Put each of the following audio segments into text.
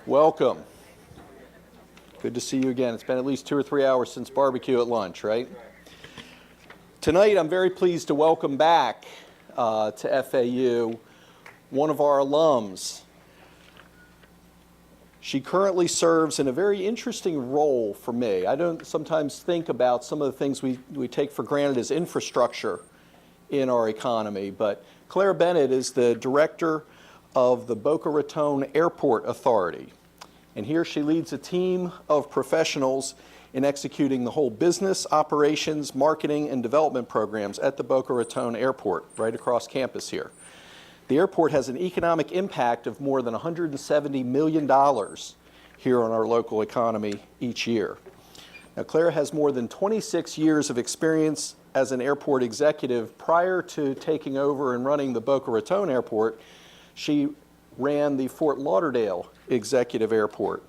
Welcome. Good to see you again. It's been at least 2 or 3 hours since barbecue at lunch, right? Tonight, I'm very pleased to welcome back to FAU one of our alums. She currently serves in a very interesting role for me. I don't sometimes think about some of the things we take for granted as infrastructure in our economy, but Clara Bennett is the director of the Boca Raton Airport Authority. And here she leads a team of professionals in executing the whole business, operations, marketing, and development programs at the Boca Raton Airport, right across campus here. The airport has an economic impact of more than $170 million here on our local economy each year. Now, Clara has more than 26 years of experience as an airport executive. Prior to taking over and running the Boca Raton Airport, she ran the Fort Lauderdale Executive Airport.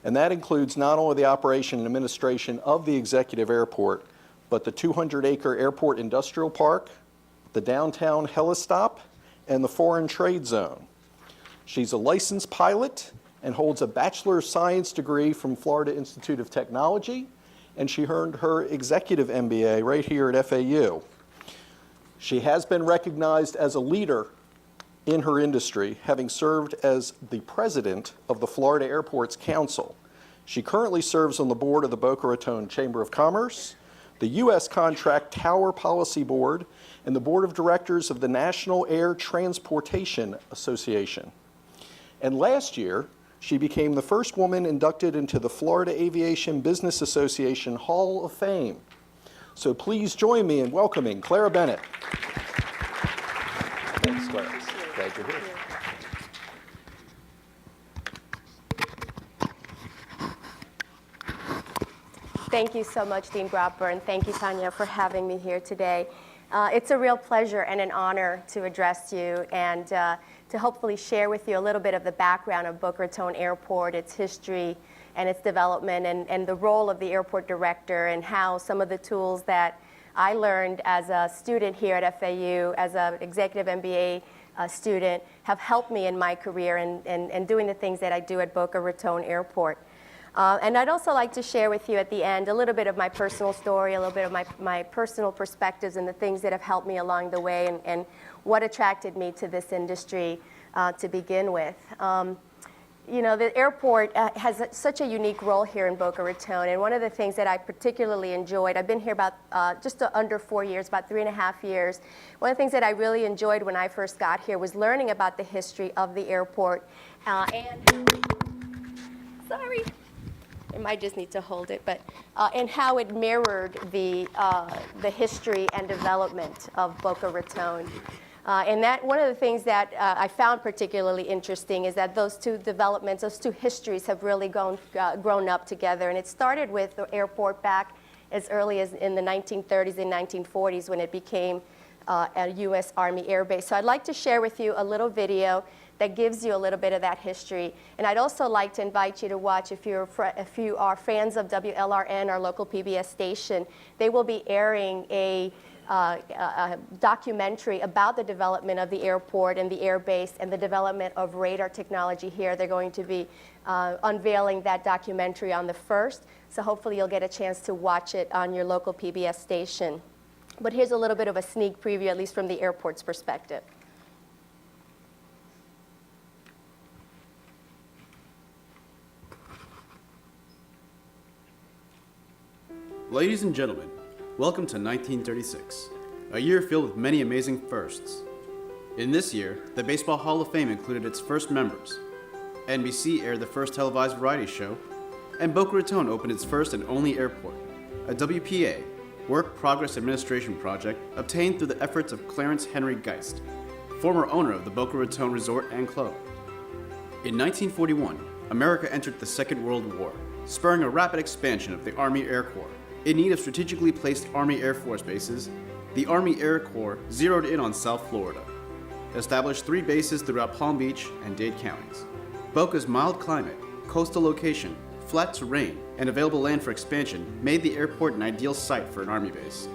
And that includes not only the operation and administration of the Executive Airport, but the 200-acre airport industrial park, the downtown helistop, and the foreign trade zone. She's a licensed pilot and holds a Bachelor of Science degree from Florida Institute of Technology, and she earned her executive MBA right here at FAU. She has been recognized as a leader in her industry, having served as the president of the Florida Airports Council. She currently serves on the board of the Boca Raton Chamber of Commerce, the U.S. Contract Tower Policy Board, and the board of directors of the National Air Transportation Association. And last year, she became the first woman inducted into the Florida Aviation Business Association Hall of Fame. So please join me in welcoming Clara Bennett. Thanks, Clara. Glad you're here. Thank you so much, Dean Bradburn. Thank you, Tanya, for having me here today. It's a real pleasure and an honor to address you and to hopefully share with you a little bit of the background of Boca Raton Airport, its history and its development, and the role of the airport director, and how some of the tools that I learned as a student here at FAU, as an executive MBA student, have helped me in my career and doing the things that I do at Boca Raton Airport. And I'd also like to share with you at the end a little bit of my personal story, a little bit of my personal perspectives and the things that have helped me along the way, and what attracted me to this industry to begin with. You know, the airport has such a unique role here in Boca Raton, and one of the things that I particularly enjoyed, I've been here about just under 4 years, about 3.5 years. One of the things that I really enjoyed when I first got here was learning about the history of the airport sorry. I might just need to hold it, but and how it mirrored the history and development of Boca Raton. And that one of the things that I found particularly interesting is that those two developments, those two histories have really grown up together. And it started with the airport back as early as in the 1930s and 1940s when it became a U.S. Army Air Base. So I'd like to share with you a little video that gives you a little bit of that history. And I'd also like to invite you to watch, if you are fans of WLRN, our local PBS station, they will be airing a documentary about the development of the airport and the air base and the development of radar technology here. They're going to be unveiling that documentary on the 1st, so hopefully you'll get a chance to watch it on your local PBS station. But here's a little bit of a sneak preview, at least from the airport's perspective. Ladies and gentlemen, welcome to 1936, a year filled with many amazing firsts. In this year, the Baseball Hall of Fame included its first members. NBC aired the first televised variety show, and Boca Raton opened its first and only airport, a WPA, Work Progress Administration project obtained through the efforts of Clarence Henry Geist, former owner of the Boca Raton Resort and Club. In 1941, America entered the Second World War, spurring a rapid expansion of the Army Air Corps. In need of strategically placed Army Air Force bases, the Army Air Corps zeroed in on South Florida, established 3 bases throughout Palm Beach and Dade counties. Boca's mild climate, coastal location, flat terrain, and available land for expansion made the airport an ideal site for an Army base.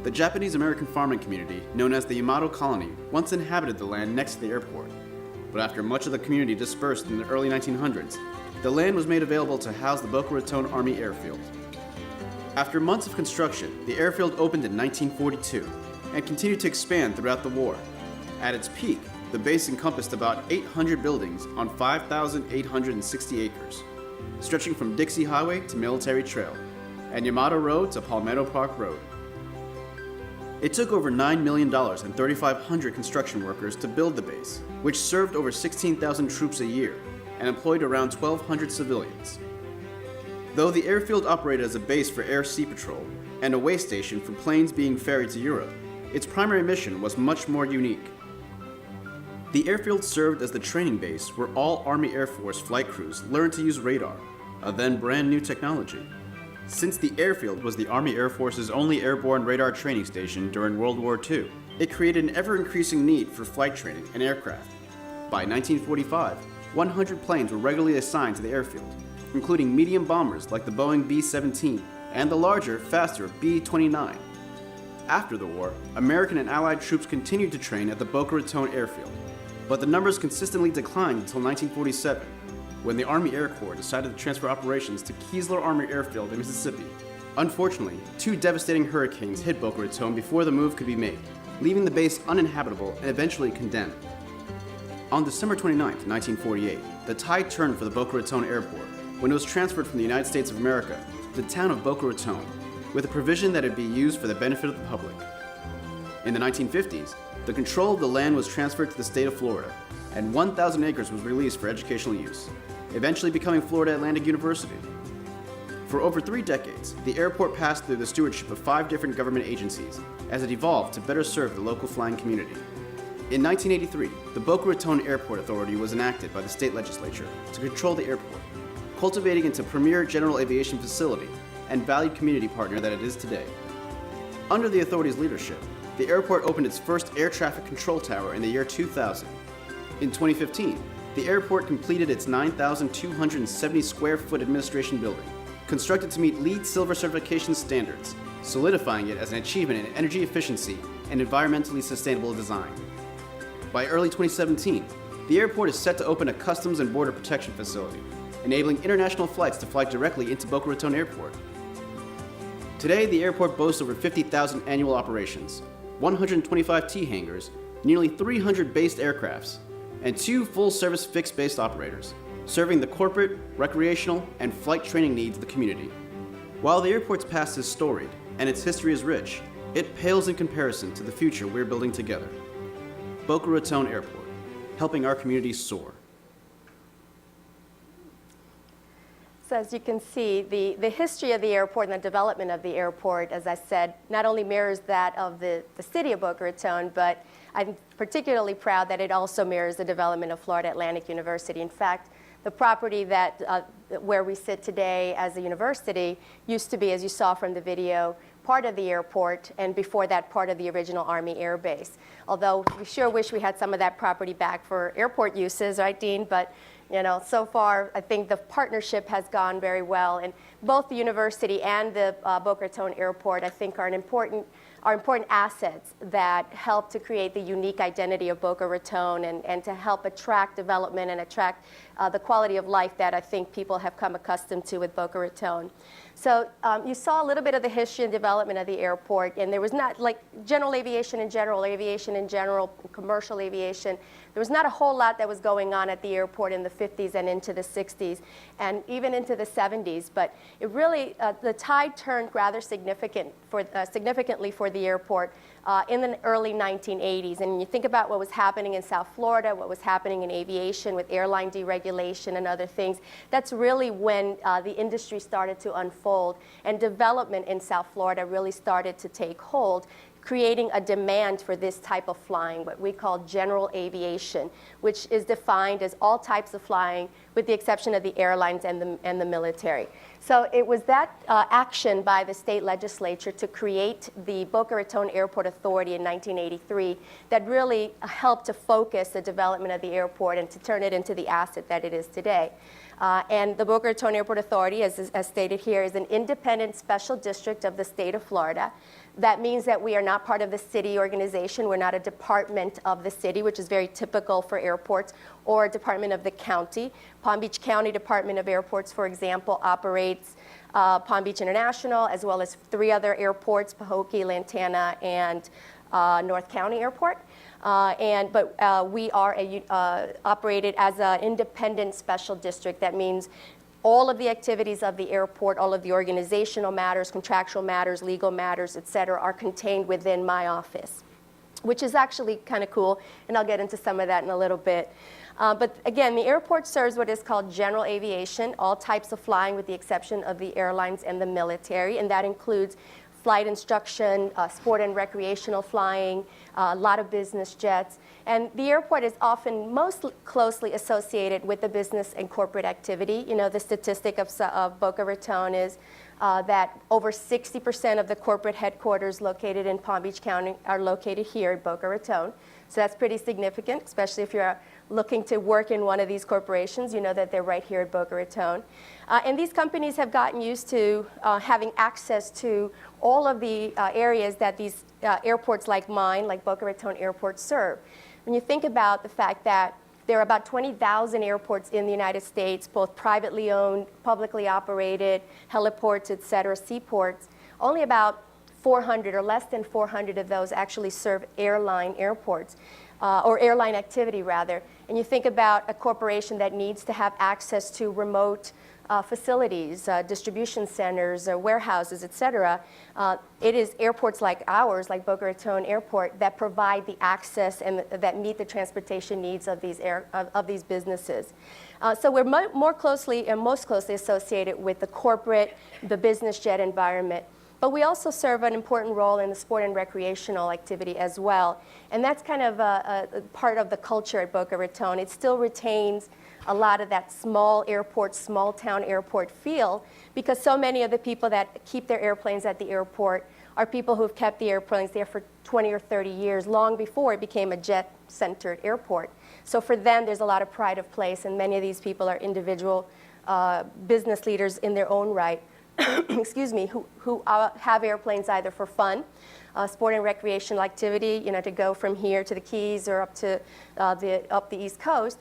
The Japanese-American farming community, known as the Yamato Colony, once inhabited the land next to the airport. but after much of the community dispersed in the early 1900s, the land was made available to house the Boca Raton Army Airfield. After months of construction, the airfield opened in 1942 and continued to expand throughout the war. At its peak, the base encompassed about 800 buildings on 5,860 acres, stretching from Dixie Highway to Military Trail, and Yamato Road to Palmetto Park Road. It took over $9 million and 3,500 construction workers to build the base, which served over 16,000 troops a year and employed around 1,200 civilians. Though the airfield operated as a base for Air Sea Patrol and a way station for planes being ferried to Europe, its primary mission was much more unique. The airfield served as the training base where all Army Air Force flight crews learned to use radar, a then brand new technology. Since the airfield was the Army Air Force's only airborne radar training station during World War II, it created an ever-increasing need for flight training and aircraft. By 1945, 100 planes were regularly assigned to the airfield, including medium bombers like the Boeing B-17 and the larger, faster B-29. After the war, American and Allied troops continued to train at the Boca Raton Airfield, but the numbers consistently declined until 1947, when the Army Air Corps decided to transfer operations to Keesler Army Airfield in Mississippi. Unfortunately, 2 devastating hurricanes hit Boca Raton before the move could be made, leaving the base uninhabitable and eventually condemned. On December 29, 1948, the tide turned for the Boca Raton Airport when it was transferred from the United States of America to the town of Boca Raton, with a provision that it be used for the benefit of the public. In the 1950s, the control of the land was transferred to the state of Florida, and 1,000 acres was released for educational use, eventually becoming Florida Atlantic University. For over 3 decades, the airport passed through the stewardship of 5 different government agencies as it evolved to better serve the local flying community. In 1983, the Boca Raton Airport Authority was enacted by the state legislature to control the airport, cultivating into a premier general aviation facility and valued community partner that it is today. Under the authority's leadership, the airport opened its first air traffic control tower in the year 2000. In 2015, the airport completed its 9,270 square foot administration building, constructed to meet LEED Silver certification standards, solidifying it as an achievement in energy efficiency and environmentally sustainable design. By early 2017, the airport is set to open a Customs and Border Protection facility, enabling international flights to fly directly into Boca Raton Airport. Today, the airport boasts over 50,000 annual operations, 125 T-hangars, nearly 300 based aircrafts, and 2 full-service fixed-based operators, serving the corporate, recreational, and flight training needs of the community. While the airport's past is storied and its history is rich, it pales in comparison to the future we're building together. Boca Raton Airport, helping our community soar. So as you can see, the history of the airport and the development of the airport, as I said, not only mirrors that of the city of Boca Raton, but I'm particularly proud that it also mirrors the development of Florida Atlantic University. In fact, the property that where we sit today as a university used to be, as you saw from the video, part of the airport, and before that, part of the original Army Air Base. Although we sure wish we had some of that property back for airport uses, right, Dean? But you know, so far, I think the partnership has gone very well, and both the university and the Boca Raton Airport, I think, are important assets that help to create the unique identity of Boca Raton and to help attract development and attract the quality of life that I think people have come accustomed to with Boca Raton. So you saw a little bit of the history and development of the airport, and there was not, like general aviation in general, commercial aviation, there was not a whole lot that was going on at the airport in the 50s and into the 60s and even into the 70s, but it really, the tide turned rather significantly for the airport in the early 1980s. And you think about what was happening in South Florida, what was happening in aviation with airline deregulation and other things, that's really when the industry started to unfold and development in South Florida really started to take hold, creating a demand for this type of flying, what we call general aviation, which is defined as all types of flying with the exception of the airlines and the military. So it was that action by the state legislature to create the Boca Raton Airport Authority in 1983 that really helped to focus the development of the airport and to turn it into the asset that it is today. And the Boca Raton Airport Authority, as stated here, is an independent special district of the state of Florida That means that we are not part of the city organization. We're not a department of the city, which is very typical for airports, or a department of the county. Palm Beach County Department of Airports, for example, operates Palm Beach International, as well as 3 other airports, Pahokee, Lantana, and North County Airport. But we are operated as an independent special district. That means all of the activities of the airport, all of the organizational matters, contractual matters, legal matters, et cetera, are contained within my office, which is actually kind of cool, and I'll get into some of that in a little bit. But again, the airport serves what is called general aviation, all types of flying with the exception of the airlines and the military, and that includes flight instruction, sport and recreational flying, a lot of business jets. And the airport is often most closely associated with the business and corporate activity. You know, the statistic of Boca Raton is that over 60% of the corporate headquarters located in Palm Beach County are located here at Boca Raton. So that's pretty significant, especially if you're looking to work in one of these corporations. You know that they're right here at Boca Raton. And these companies have gotten used to having access to all of the areas that these airports like mine, like Boca Raton Airport, serve. When you think about the fact that there are about 20,000 airports in the United States, both privately owned, publicly operated, heliports, et cetera, seaports, only about 400 or less than 400 of those actually serve airline airports, or airline activity rather. And you think about a corporation that needs to have access to remote facilities, distribution centers, warehouses, et cetera. It is airports like ours, like Boca Raton Airport, that provide the access and that meet the transportation needs of these businesses. So we're more closely and most closely associated with the corporate, the business jet environment. But we also serve an important role in the sport and recreational activity as well. And that's kind of a part of the culture at Boca Raton. It still retains a lot of that small airport, small town airport feel, because so many of the people that keep their airplanes at the airport are people who've kept the airplanes there for 20 or 30 years, long before it became a jet-centered airport. So for them, there's a lot of pride of place, and many of these people are individual business leaders in their own right. Excuse me, who have airplanes either for fun, sport and recreational activity, you know, to go from here to the Keys or up to the East Coast,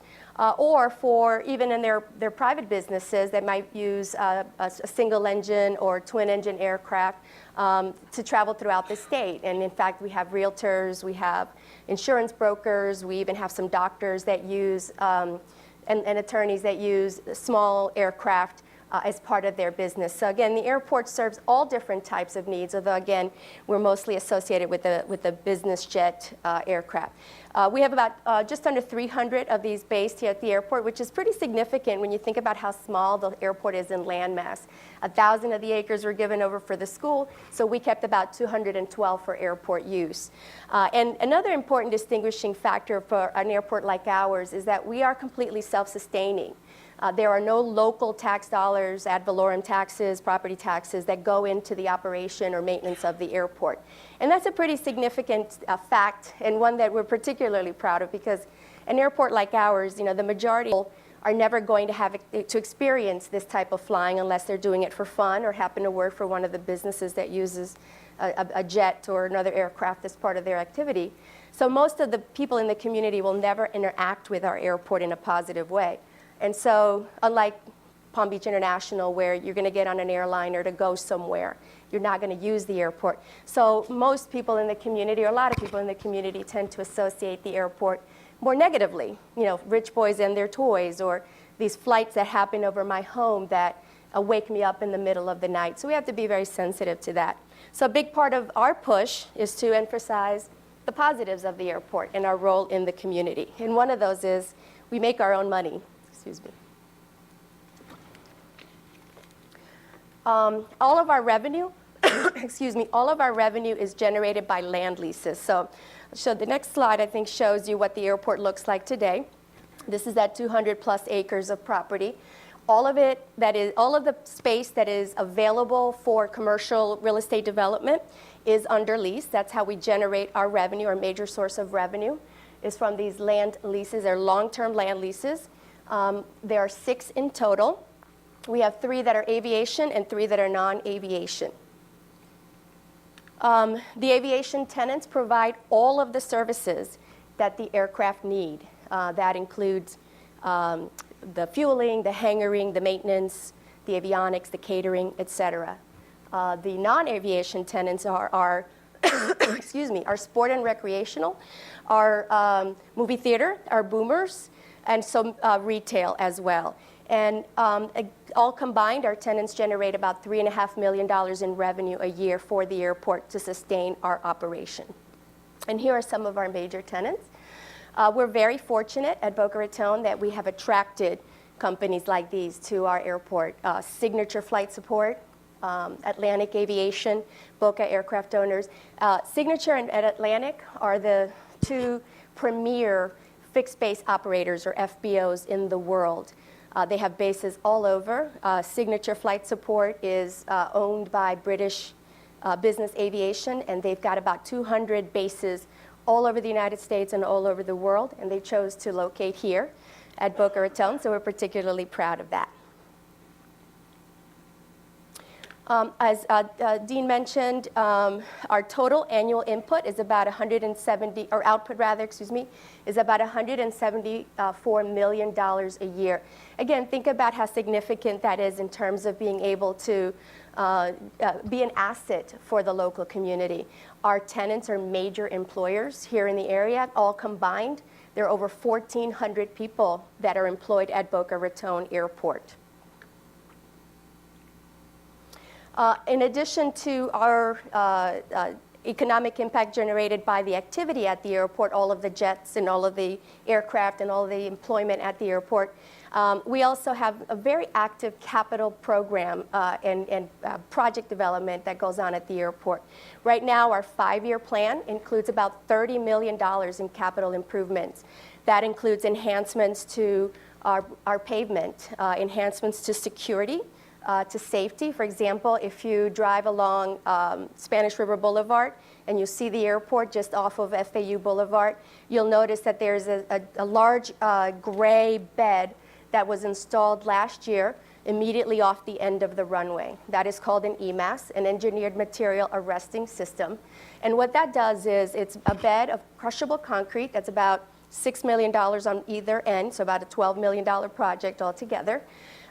or for even in their private businesses that might use a single engine or twin engine aircraft to travel throughout the state. And in fact, we have realtors, we have insurance brokers, we even have some doctors that use, and attorneys that use small aircraft as part of their business. So again, the airport serves all different types of needs, although again, we're mostly associated with the business jet aircraft. We have about just under 300 of these based here at the airport, which is pretty significant when you think about how small the airport is in landmass. 1,000 of the acres were given over for the school, so we kept about 212 for airport use. And another important distinguishing factor for an airport like ours is that we are completely self-sustaining. There are no local tax dollars, ad valorem taxes, property taxes that go into the operation or maintenance of the airport. And that's a pretty significant fact, and one that we're particularly proud of, because an airport like ours, you know, the majority are never going to have to experience this type of flying unless they're doing it for fun or happen to work for one of the businesses that uses a jet or another aircraft as part of their activity. So most of the people in the community will never interact with our airport in a positive way. And so, unlike Palm Beach International, where you're going to get on an airliner to go somewhere, you're not going to use the airport. So most people in the community, or a lot of people in the community, tend to associate the airport more negatively. You know, rich boys and their toys, or these flights that happen over my home that wake me up in the middle of the night. So we have to be very sensitive to that. So a big part of our push is to emphasize the positives of the airport and our role in the community. And one of those is we make our own money. Excuse me. All of our revenue, excuse me, all of our revenue is generated by land leases. So the next slide, I think, shows you what the airport looks like today. This is that 200 plus acres of property. All of it, all of the space that is available for commercial real estate development is under lease. That's how we generate our revenue. Our major source of revenue is from these land leases. They're long-term land leases. There are 6 in total. We have 3 that are aviation and 3 that are non-aviation. The aviation tenants provide all of the services that the aircraft need. That includes the fueling, the hangaring, the maintenance, the avionics, the catering, et cetera. The non-aviation tenants are excuse me, our sport and recreational, our movie theater, our boomers, and some retail as well. And all combined, our tenants generate about $3.5 million in revenue a year for the airport to sustain our operation. And here are some of our major tenants. We're very fortunate at Boca Raton that we have attracted companies like these to our airport. Signature Flight Support, Atlantic Aviation, Boca Aircraft Owners. Signature and Atlantic are the two premier fixed base operators, or FBOs, in the world. They have bases all over. Signature Flight Support is owned by British Business Aviation, and they've got about 200 bases all over the United States and all over the world, and they chose to locate here at Boca Raton, so we're particularly proud of that. As Dean mentioned, our total annual input is about 170, or output rather, excuse me, is about $174 million a year. Again, think about how significant that is in terms of being able to be an asset for the local community. Our tenants are major employers here in the area. All combined, there are over 1,400 people that are employed at Boca Raton Airport. In addition to our economic impact generated by the activity at the airport, all of the jets and all of the aircraft and all of the employment at the airport, we also have a very active capital program and project development that goes on at the airport. Right now, our 5-year plan includes about $30 million in capital improvements. That includes enhancements to our pavement, enhancements to security, to safety. For example, if you drive along Spanish River Boulevard and you see the airport just off of FAU Boulevard, you'll notice that there's a large gray bed that was installed last year immediately off the end of the runway. That is called an EMAS, an Engineered Material Arresting System. And what that does is it's a bed of crushable concrete that's about $6 million on either end, so about a $12 million project altogether.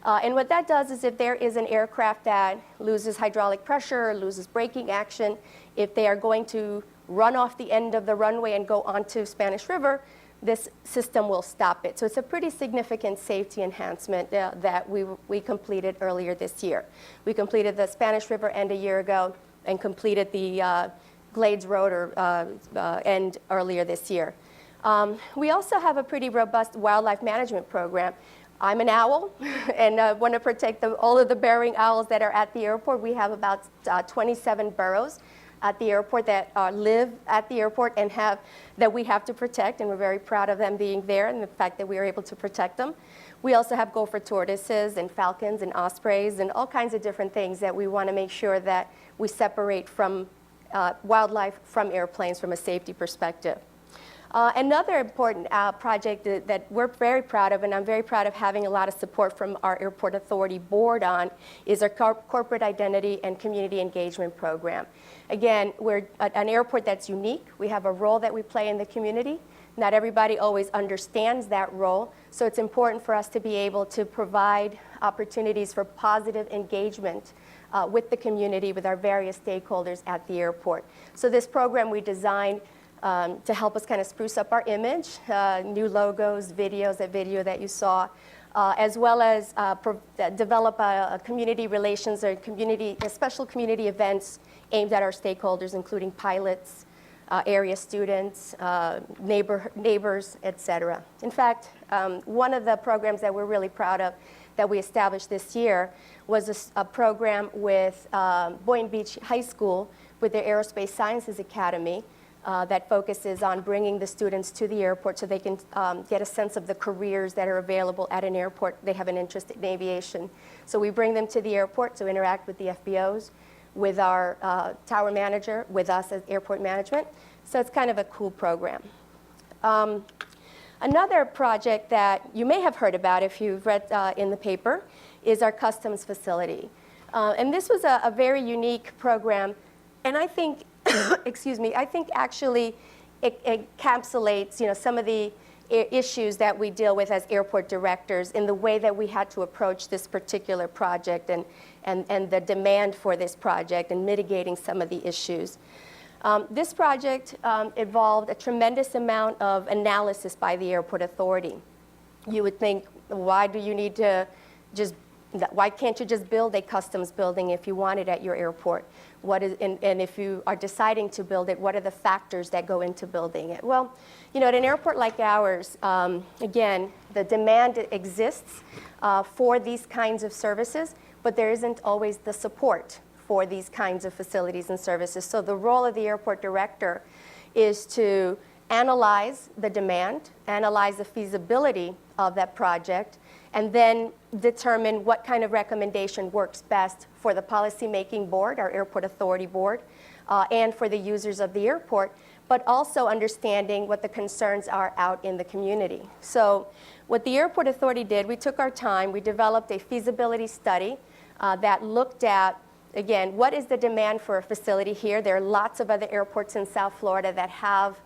And what that does is if there is an aircraft that loses hydraulic pressure, loses braking action, if they are going to run off the end of the runway and go onto Spanish River, this system will stop it. So it's a pretty significant safety enhancement that we completed earlier this year. We completed the Spanish River end a year ago and completed the Glades Road end earlier this year. We also have a pretty robust wildlife management program. I'm an owl, and want to protect all of the bearing owls that are at the airport. We have about 27 burrows at the airport that live at the airport and that we have to protect, and we're very proud of them being there and the fact that we are able to protect them. We also have gopher tortoises and falcons and ospreys and all kinds of different things that we want to make sure that we separate from wildlife from airplanes from a safety perspective. Another important project that we're very proud of, and I'm very proud of having a lot of support from our Airport Authority Board on, is our corporate identity and community engagement program. Again, we're an airport that's unique. We have a role that we play in the community. Not everybody always understands that role, so it's important for us to be able to provide opportunities for positive engagement with the community, with our various stakeholders at the airport. So this program we designed to help us kind of spruce up our image, new logos, videos, that video that you saw, as well as develop a community relations or special community events aimed at our stakeholders, including pilots, area students, neighbors, et cetera. In fact, one of the programs that we're really proud of that we established this year was a program with Boynton Beach High School with their Aerospace Sciences Academy, that focuses on bringing the students to the airport so they can get a sense of the careers that are available at an airport. They have an interest in aviation. So we bring them to the airport to interact with the FBOs, with our tower manager, with us as airport management. So it's kind of a cool program. Another project that you may have heard about if you've read in the paper is our customs facility. And this was a very unique program, and I think excuse me, I think actually it encapsulates, some of the issues that we deal with as airport directors in the way that we had to approach this particular project and the demand for this project and mitigating some of the issues. This project involved a tremendous amount of analysis by the airport authority. You would think, why do you need to why can't you just build a customs building if you want it at your airport? And if you are deciding to build it, what are the factors that go into building it? Well, at an airport like ours, again, the demand exists for these kinds of services, but there isn't always the support for these kinds of facilities and services. So the role of the airport director is to analyze the demand, analyze the feasibility of that project, and then determine what kind of recommendation works best for the policymaking board, our airport authority board, and for the users of the airport, but also understanding what the concerns are out in the community. So what the airport authority did, we took our time, we developed a feasibility study that looked at, again, what is the demand for a facility here? There are lots of other airports in South Florida that have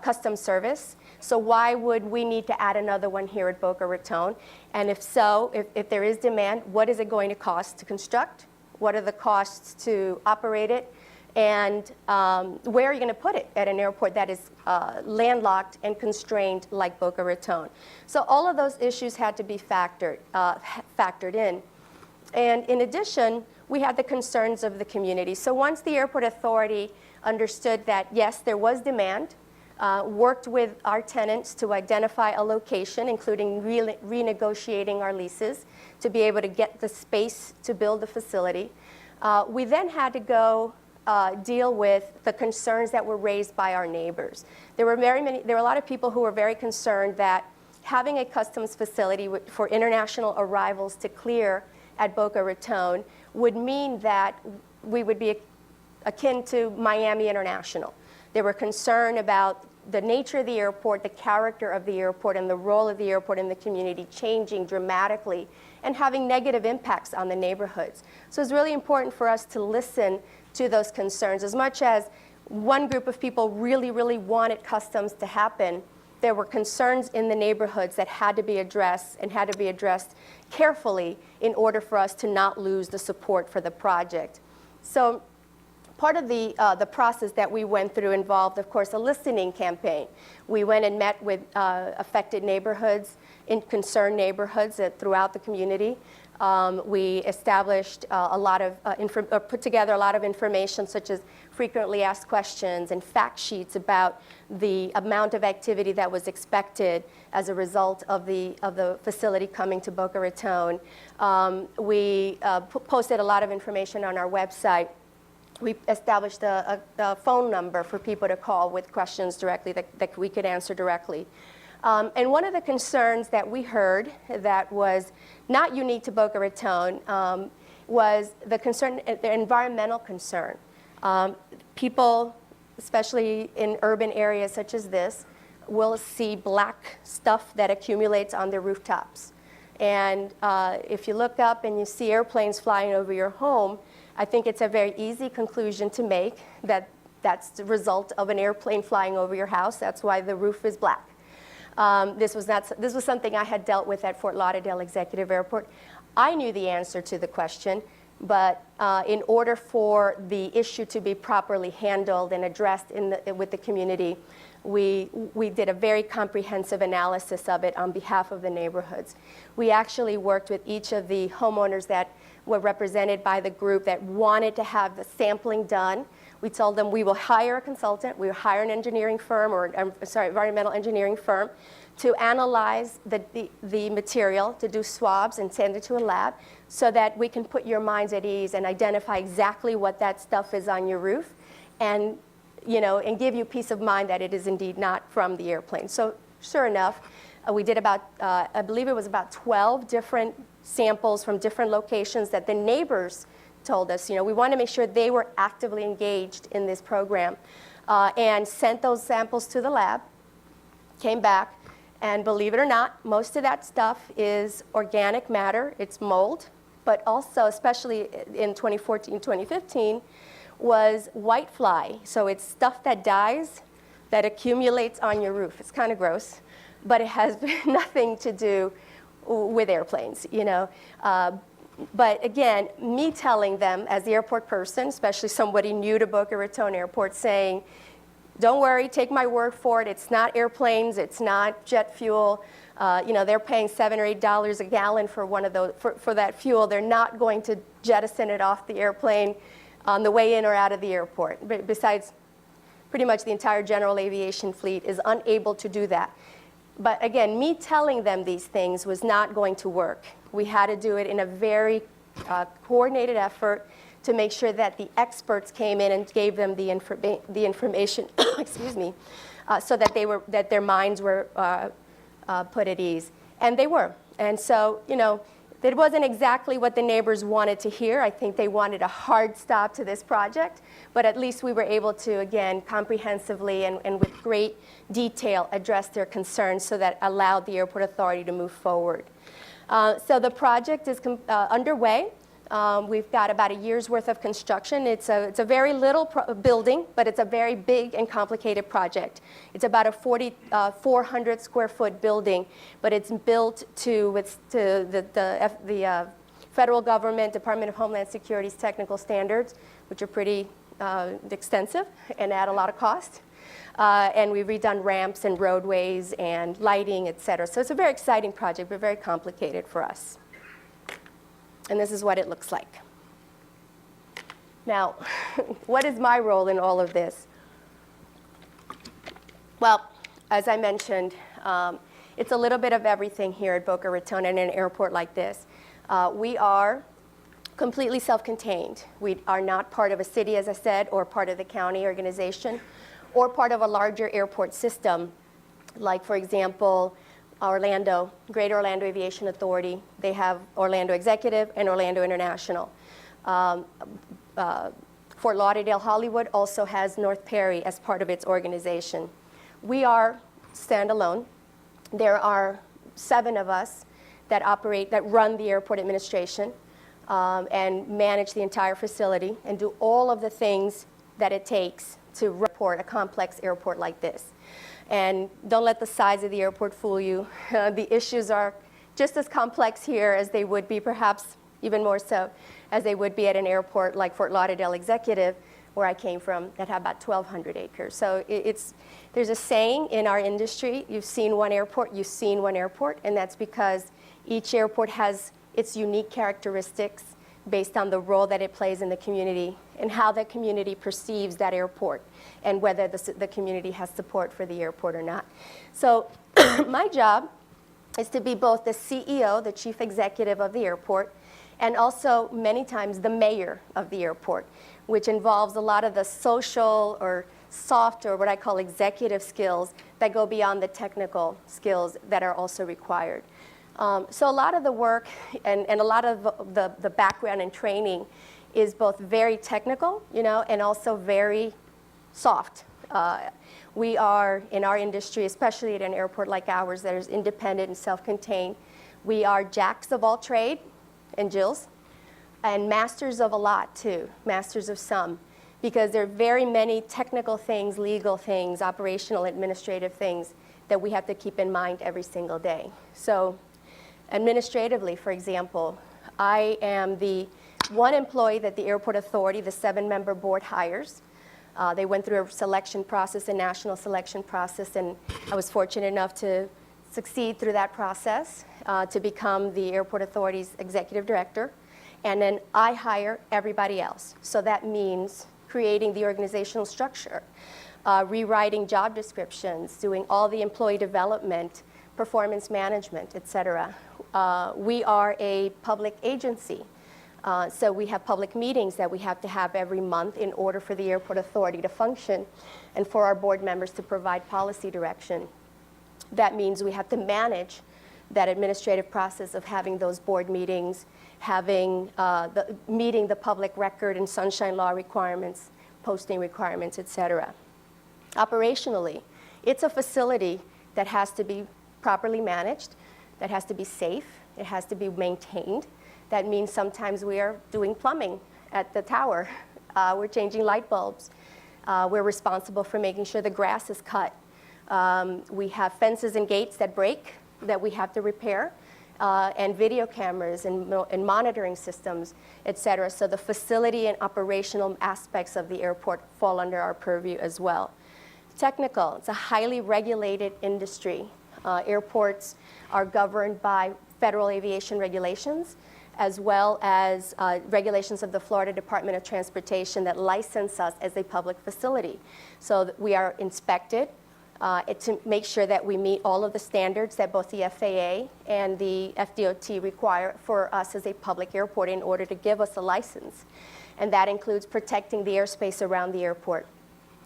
customs service. So why would we need to add another one here at Boca Raton? And if so, if there is demand, what is it going to cost to construct? What are the costs to operate it? And where are you going to put it at an airport that is landlocked and constrained like Boca Raton? So all of those issues had to be factored in. And in addition, we had the concerns of the community. So once the airport authority understood that, yes, there was demand, worked with our tenants to identify a location, including renegotiating our leases to be able to get the space to build the facility. We then had to go deal with the concerns that were raised by our neighbors. There were a lot of people who were very concerned that having a customs facility for international arrivals to clear at Boca Raton would mean that we would be akin to Miami International. They were concerned about the nature of the airport, the character of the airport, and the role of the airport in the community changing dramatically and having negative impacts on the neighborhoods. So it's really important for us to listen to those concerns. As much as one group of people really, really wanted customs to happen, there were concerns in the neighborhoods that had to be addressed and had to be addressed carefully in order for us to not lose the support for the project. So part of the process that we went through involved, of course, a listening campaign. We went and met with affected neighborhoods, concerned neighborhoods throughout the community. We established put together a lot of information, such as frequently asked questions and fact sheets about the amount of activity that was expected as a result of the facility coming to Boca Raton. We posted a lot of information on our website. We established a phone number for people to call with questions directly that we could answer directly. And one of the concerns that we heard that was not unique to Boca Raton was the environmental concern. People, especially in urban areas such as this, will see black stuff that accumulates on their rooftops. And if you look up and you see airplanes flying over your home, I think it's a very easy conclusion to make that that's the result of an airplane flying over your house. That's why the roof is black. This was something I had dealt with at Fort Lauderdale Executive Airport. I knew the answer to the question, but in order for the issue to be properly handled and addressed with the community, we did a very comprehensive analysis of it on behalf of the neighborhoods. We actually worked with each of the homeowners that were represented by the group that wanted to have the sampling done. We told them we will hire a consultant, we will hire an engineering firm, environmental engineering firm, to analyze the material, to do swabs and send it to a lab, so that we can put your minds at ease and identify exactly what that stuff is on your roof, and give you peace of mind that it is indeed not from the airplane. So sure enough, we did about, I believe it was about 12 different samples from different locations that the neighbors told us, we want to make sure they were actively engaged in this program, and sent those samples to the lab, came back, and believe it or not, most of that stuff is organic matter. It's mold, but also, especially in 2014, 2015, was white fly. So it's stuff that dies, that accumulates on your roof. It's kind of gross, but it has nothing to do with airplanes, you know. But again, me telling them as the airport person, especially somebody new to Boca Raton Airport, saying, don't worry, take my word for it. It's not airplanes. It's not jet fuel. You know, they're paying $7 or $8 a gallon for one of those for that fuel. They're not going to jettison it off the airplane on the way in or out of the airport. But besides, pretty much the entire general aviation fleet is unable to do that. But again, me telling them these things was not going to work. We had to do it in a very coordinated effort to make sure that the experts came in and gave them the information, excuse me, so that their minds were put at ease. And they were. And so, you know, it wasn't exactly what the neighbors wanted to hear. I think they wanted a hard stop to this project, but at least we were able to, again, comprehensively and with great detail address their concerns so that allowed the airport authority to move forward. So the project is underway. We've got about a year's worth of construction. It's a very little building, but it's a very big and complicated project. It's about a 4,400 square foot building, but it's built to the federal government, Department of Homeland Security's technical standards, which are pretty extensive and add a lot of cost. And we've redone ramps and roadways and lighting, et cetera. So it's a very exciting project, but very complicated for us. And this is what it looks like. Now, what is my role in all of this? Well, as I mentioned, it's a little bit of everything here at Boca Raton and in an airport like this. We are completely self-contained. We are not part of a city, as I said, or part of the county organization, or part of a larger airport system, like, for example, Orlando, Greater Orlando Aviation Authority. They have Orlando Executive and Orlando International. Fort Lauderdale Hollywood also has North Perry as part of its organization. We are standalone. There are 7 of us that run the airport administration and manage the entire facility and do all of the things that it takes to report a complex airport like this. And don't let the size of the airport fool you. The issues are just as complex here as they would be, perhaps even more so, as they would be at an airport like Fort Lauderdale Executive, where I came from, that had about 1,200 acres. So there's a saying in our industry, you've seen one airport, you've seen one airport, and that's because each airport has its unique characteristics based on the role that it plays in the community and how the community perceives that airport and whether the community has support for the airport or not. So my job is to be both the CEO, the chief executive of the airport, and also many times the mayor of the airport, which involves a lot of the social or soft or what I call executive skills that go beyond the technical skills that are also required. So a lot of the work and a lot of the background and training is both very technical, you know, and also very soft. We are, in our industry, especially at an airport like ours that is independent and self-contained, we are jacks of all trade and Jills, and masters of a lot too, masters of some, because there are very many technical things, legal things, operational, administrative things that we have to keep in mind every single day. So administratively, for example, I am the one employee that the airport authority, the 7-member board, hires. They went through a selection process, a national selection process, and I was fortunate enough to succeed through that process to become the airport authority's executive director. And then I hire everybody else. So that means creating the organizational structure, rewriting job descriptions, doing all the employee development, performance management, et cetera. We are a public agency. So we have public meetings that we have to have every month in order for the airport authority to function and for our board members to provide policy direction. That means we have to manage that administrative process of having those board meetings, having meeting the public record and sunshine law requirements, posting requirements, et cetera. Operationally, it's a facility that has to be properly managed, that has to be safe, it has to be maintained. That means sometimes we are doing plumbing at the tower We're changing light bulbs. We're responsible for making sure the grass is cut. We have fences and gates that break that we have to repair, and video cameras and monitoring systems, et cetera. So the facility and operational aspects of the airport fall under our purview as well. Technical, it's a highly regulated industry. Airports are governed by federal aviation regulations, as well as regulations of the Florida Department of Transportation that license us as a public facility. So we are inspected to make sure that we meet all of the standards that both the FAA and the FDOT require for us as a public airport in order to give us a license. And that includes protecting the airspace around the airport,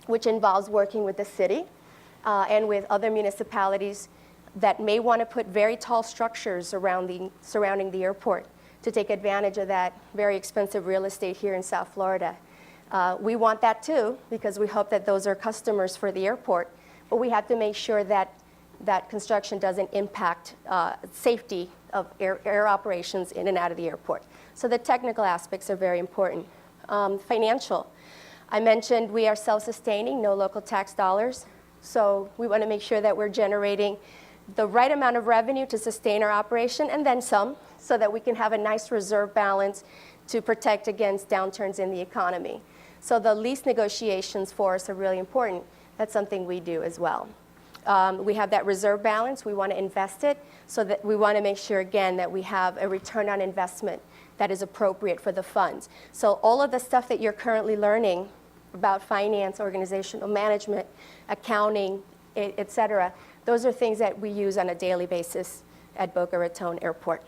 which involves working with the city and with other municipalities that may want to put very tall structures surrounding the airport to take advantage of that very expensive real estate here in South Florida. We want that too, because we hope that those are customers for the airport, but we have to make sure that that construction doesn't impact safety of air operations in and out of the airport. So the technical aspects are very important. Financial. I mentioned we are self-sustaining, no local tax dollars. So we want to make sure that we're generating the right amount of revenue to sustain our operation and then some, so that we can have a nice reserve balance to protect against downturns in the economy. So the lease negotiations for us are really important. That's something we do as well. We have that reserve balance. We want to invest it, so that we want to make sure, again, that we have a return on investment that is appropriate for the funds. So all of the stuff that you're currently learning about finance, organizational management, accounting, et cetera, those are things that we use on a daily basis at Boca Raton Airport.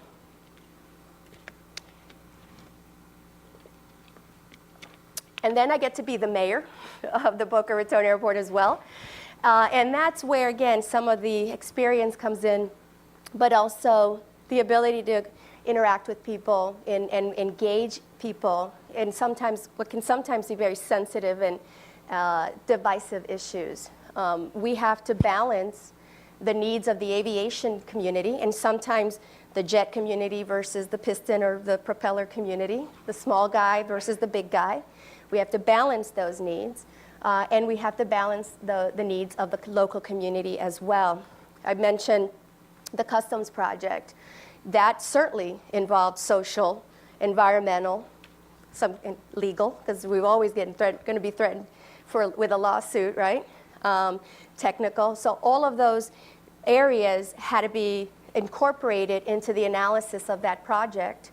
And then I get to be the mayor of the Boca Raton Airport as well. And that's where, again, some of the experience comes in, but also the ability to interact with people and engage people in what can sometimes be very sensitive and divisive issues. We have to balance the needs of the aviation community, and sometimes the jet community versus the piston or the propeller community, the small guy versus the big guy. We have to balance those needs, and we have to balance the needs of the local community as well. I mentioned the customs project. That certainly involved social, environmental, some legal, because we've always going to be threatened with a lawsuit, right? Technical. So all of those areas had to be incorporated into the analysis of that project,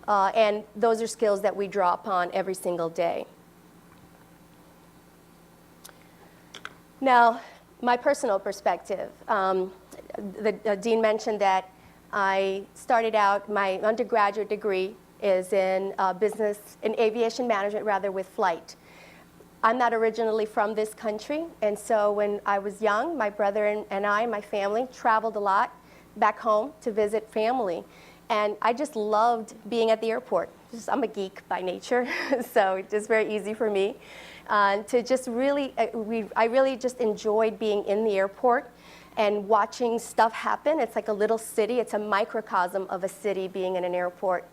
and those are skills that we draw upon every single day. Now, my personal perspective. The dean mentioned that I started out, my undergraduate degree is in aviation management, rather, with flight. I'm not originally from this country, and so when I was young, my brother and I, my family, traveled a lot back home to visit family. And I just loved being at the airport. I'm a geek by nature, so it's just very easy for me to just really, I really just enjoyed being in the airport and watching stuff happen. It's like a little city. It's a microcosm of a city, being in an airport.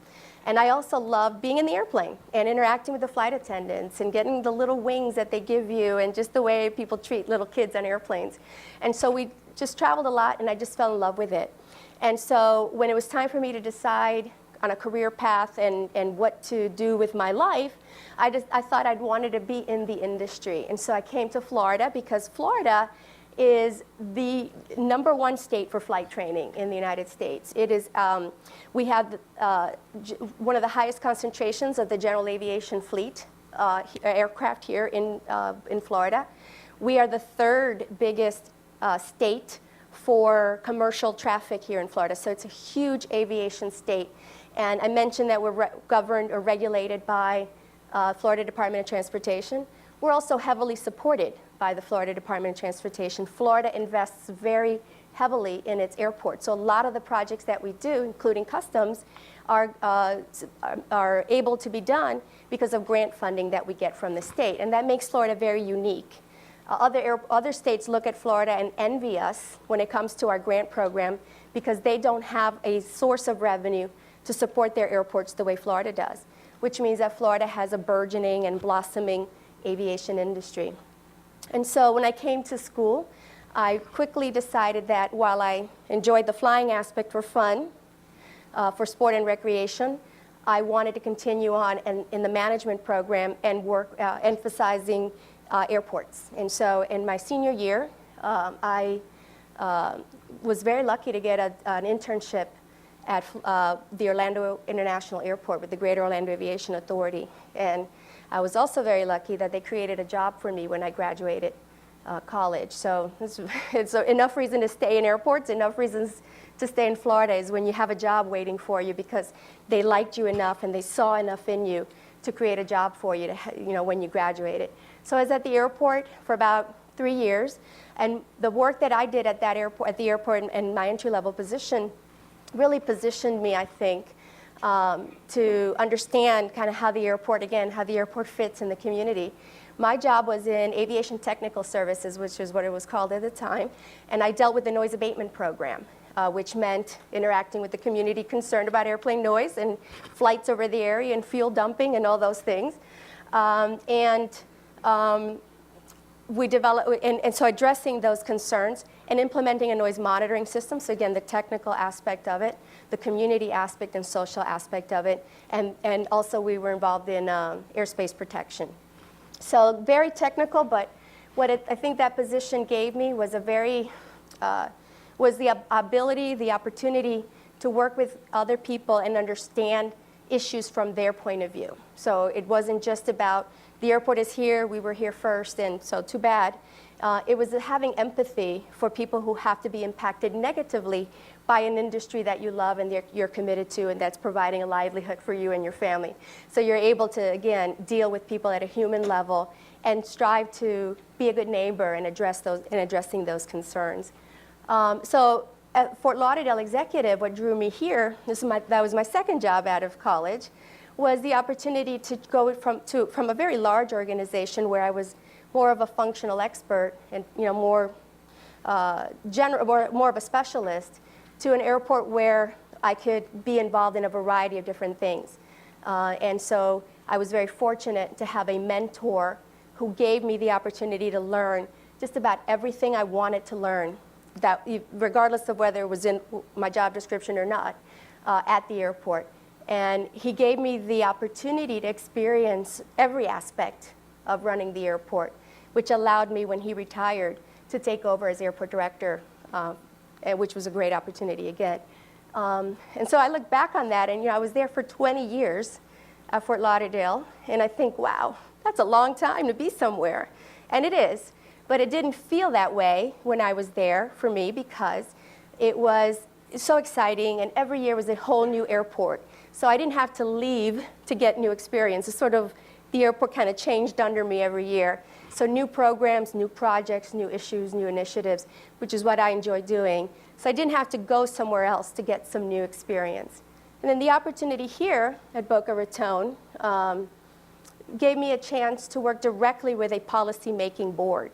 And I also love being in the airplane and interacting with the flight attendants and getting the little wings that they give you and just the way people treat little kids on airplanes. And so we just traveled a lot, and I just fell in love with it. And so when it was time for me to decide on a career path and what to do with my life, I thought I'd wanted to be in the industry. And so I came to Florida because Florida is the #1 state for flight training in the United States. It is, we have one of the highest concentrations of the general aviation fleet aircraft here in Florida. We are the 3rd biggest state for commercial traffic here in Florida, so it's a huge aviation state. And I mentioned that we're governed or regulated by Florida Department of Transportation. We're also heavily supported by the Florida Department of Transportation. Florida invests very heavily in its airport. So a lot of the projects that we do, including customs, are able to be done because of grant funding that we get from the state. And that makes Florida very unique. Other states look at Florida and envy us when it comes to our grant program because they don't have a source of revenue to support their airports the way Florida does. which means that Florida has a burgeoning and blossoming aviation industry. And so when I came to school, I quickly decided that while I enjoyed the flying aspect for fun, for sport and recreation, I wanted to continue on in the management program and work emphasizing airports. And so in my senior year, I was very lucky to get an internship at the Orlando International Airport with the Greater Orlando Aviation Authority. And I was also very lucky that they created a job for me when I graduated college. So it's enough reason to stay in airports, enough reasons to stay in Florida is when you have a job waiting for you because they liked you enough and they saw enough in you to create a job for you, when you graduated. So I was at the airport for about 3 years, and the work that I did at the airport and my entry-level position really positioned me, I think, to understand kind of how the airport fits in the community. My job was in aviation technical services, which is what it was called at the time, and I dealt with the noise abatement program, which meant interacting with the community concerned about airplane noise and flights over the area and fuel dumping and all those things. We developed, and so addressing those concerns and implementing a noise monitoring system. So again, the technical aspect of it, the community aspect and social aspect of it, and also we were involved in airspace protection. So very technical, but what I think that position gave me was was the ability, the opportunity to work with other people and understand issues from their point of view. So it wasn't just about the airport is here, we were here first, and so too bad. It was having empathy for people who have to be impacted negatively by an industry that you love and you're committed to, and that's providing a livelihood for you and your family. So you're able to, again, deal with people at a human level and strive to be a good neighbor and addressing those concerns. So at Fort Lauderdale Executive, what drew me here, that was my second job out of college, was the opportunity to go from a very large organization where I was more of a functional expert and more of a specialist, to an airport where I could be involved in a variety of different things. And so I was very fortunate to have a mentor who gave me the opportunity to learn just about everything I wanted to learn, that regardless of whether it was in my job description or not, at the airport. And he gave me the opportunity to experience every aspect of running the airport, which allowed me, when he retired, to take over as airport director, which was a great opportunity again. And so I look back on that, and I was there for 20 years at Fort Lauderdale, and I think, wow, that's a long time to be somewhere. And it is, but it didn't feel that way when I was there for me, because it was so exciting, and every year was a whole new airport. So I didn't have to leave to get new experience. It's sort of, the airport kind of changed under me every year. So new programs, new projects, new issues, new initiatives, which is what I enjoy doing. So I didn't have to go somewhere else to get some new experience. And then the opportunity here at Boca Raton gave me a chance to work directly with a policy-making board.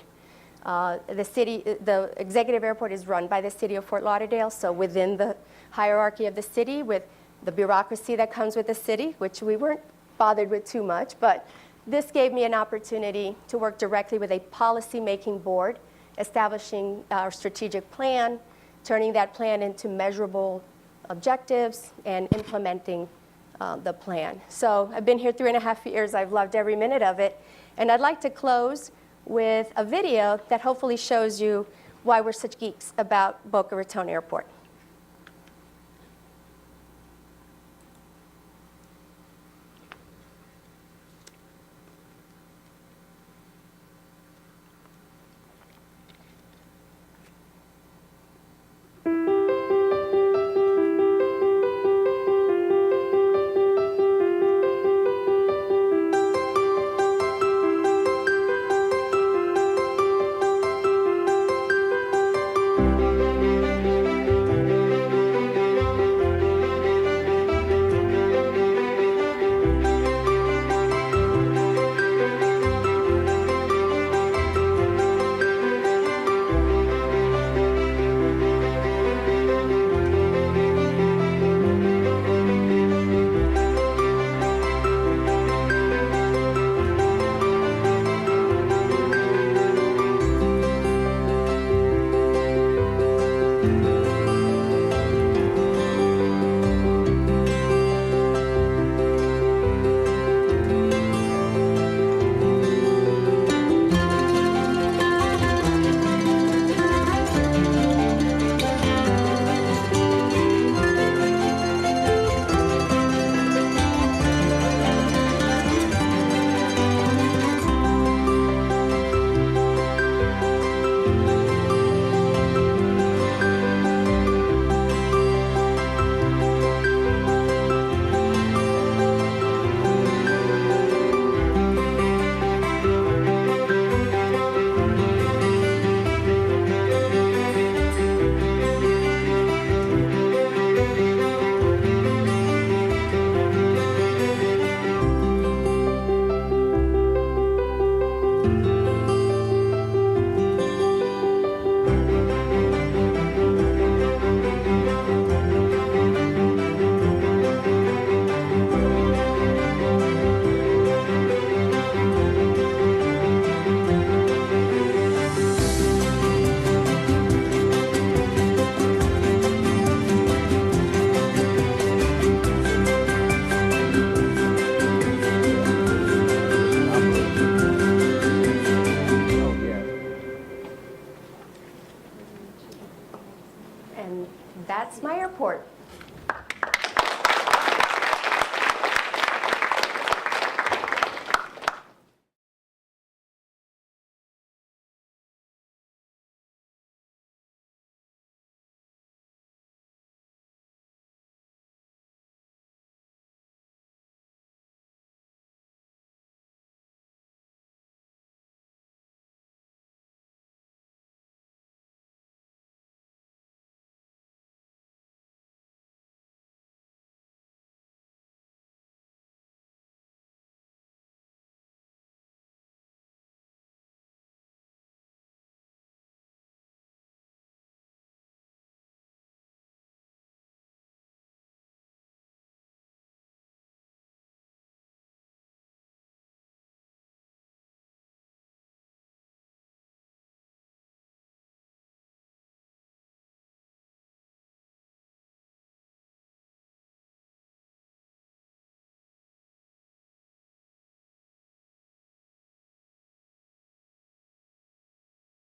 The executive airport is run by the city of Fort Lauderdale, so within the hierarchy of the city, with the bureaucracy that comes with the city, which we weren't bothered with too much, but this gave me an opportunity to work directly with a policy-making board, establishing our strategic plan, turning that plan into measurable objectives, and implementing the plan. So I've been here 3.5 years. I've loved every minute of it. And I'd like to close with a video that hopefully shows you why we're such geeks about Boca Raton Airport.